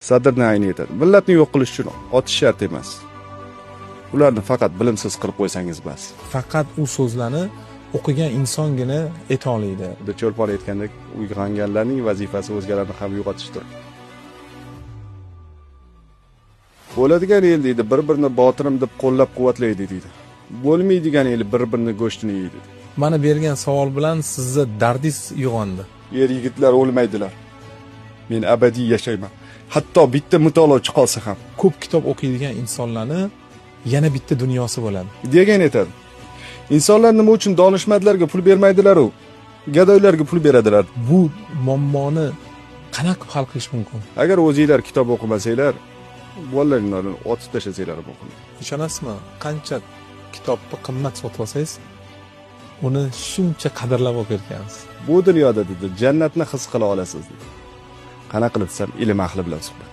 Sadrni ayni aytadi. Millatni yo'q qilish uchun otish shart emas. Ularni faqat bilimsiz qilib qo'ysangiz bas. Faqat u so'zlarni o'qigan insongina ayta oladi. Cho'lpon aytgandek, uyg'onganlarning vazifasi o'zgalarni ham uyg'otishdir. Bo'ladigan el deydi, bir-birini botirim deb qo'llab-quvvatlaydi deydi. Bo'lmaydigan el bir-birini go'shtini yeydi. Mana bergan savol bilan sizda dardingiz uyg'ondi. Er-yigitlar o'lmaydilar. Men abadiy yashayman. Hatto bitta mutolaachi qolsa ham. Ko'p kitob o'qiydigan insonlarni yana bitta dunyosi bo'ladi. Degan aytadi. Insonlar nima uchun donishmandlarga pul bermaydilar-u? Gadoylarga pul beradilar. Bu muammoni qanaqa hal qilish mumkin? Agar o'zingizlar kitob o'qimasanglar, bolalaringlarni otib tashlasanglar mumkin. Ishonasizmi? Qancha kitobni qimmat sotib olsangiz, uni shuncha qadrlab o'qirkansiz. Bu dunyoda dedi, jannatni his qila olasiz dedi. Qana qilib desam, ilm ahli bilan suhbat.